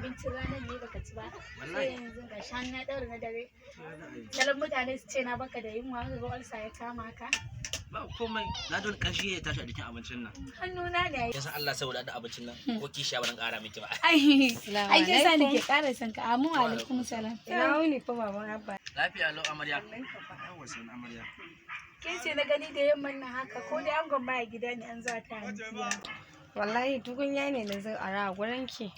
abincin ranar ne baka ci ba. Sai yanzu ga shan na daura na dare. Dalan mutane su ce na baka da yunwa ga ulsa ya kama ka. Ba komai, na don kashi ya tashi a jikin abincin nan. Hannuna ne. Yasan Allah saboda da abincin nan ko kishiya ba dan ƙara miki ba. Ai yasa nake ƙara son ka. Amu alaikum salam. Ina wuni fa baban Abba. Lafiya lau amarya. Yawa sai amarya. Kin ce na gani da yamman nan haka ko da angon baya gida ne an za ta hira. Wallahi tukunya ne na zan ara gurin ki.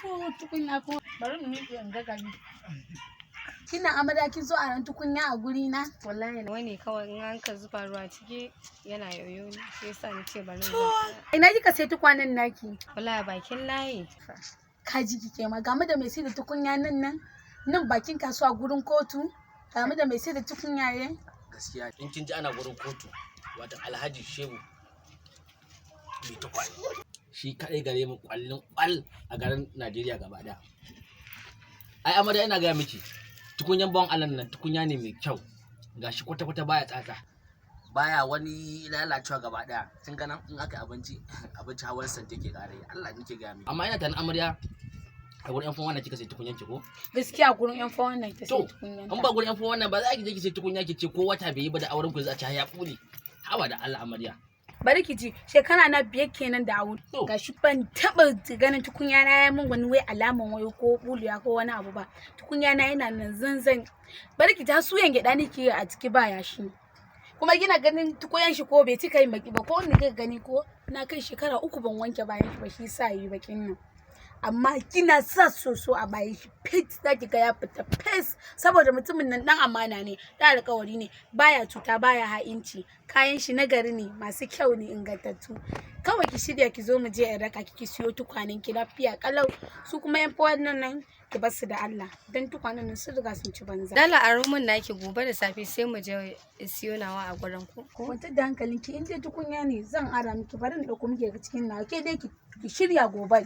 To tukunya ko bari mu miƙe in ga gani. Kina amarya kin zo a ran tukunya a guri na? Wallahi wani kawai in an ka zuba ruwa ciki yana yoyo ne. Shi yasa ni ce bari. Ina kika sai tukwanen naki? Wallahi bakin layi. Kaji kike ma game da mai sai da tukunya nan bakin kasuwa gurin kotu game da mai sai da tukunya ne? Gaskiya in kin ji ana gurin kotu wato Alhaji Shehu mai tukwane. Shi kadai gare mu kwallin kwal a garin Najeriya gaba daya. Ai amarya ina ga miki tukunyan bawon Allah nan tukunya ne mai kyau. Gashi kwata baya tsatsa. Baya wani lalacewa gaba daya. Kin ga nan in aka abinci hawar san take kare. Allah nake ga miki. Amma ina tana amarya a gurin yan fon wannan kika sai tukunyan ki ko? Gaskiya gurin yan fon wannan ta sai tukunyan. To, an ba gurin yan fon wannan ba za ki je ki sai tukunya ki ce ko wata bai yi ba da auren ku za ta ya kule. Hawa da Allah amarya. Bari ki ji shekara na 5 kenan da aure. Gashi ban taba ganin tukunya na yayin mun wani wai alaman wayo ko buliya ko wani abu ba. Tukunya na yana nan zanzan. Bari ki ta suyan gyada nake a ciki ba yashi. Kuma kina ganin tukunyan shi ko bai cika yin baki ba ko wanda kika gani ko na kai shekara 3 ban wanke bayan shi ba shi sa yi bakin nan. Amma kina sa soso a bayan shi fit zaki ga ya fita fes saboda mutumin nan dan amana ne da alƙawari ne baya cuta baya ha'inci kayan shi na gari ne masu kyau ne ingantattu kawai ki shirya ki zo mu je in raka ki siyo tukwanen ki lafiya kalau su kuma yan fawan nan ki bar su da Allah dan tukwanen nan sun riga sun ci banza Dala a rumun naki gobe da safe sai mu je siyo nawa a gurin ku kwantar da hankalinki in dai tukunya ne zan ara miki bari in dauko miki daga cikin nawa ke dai ki shirya gobe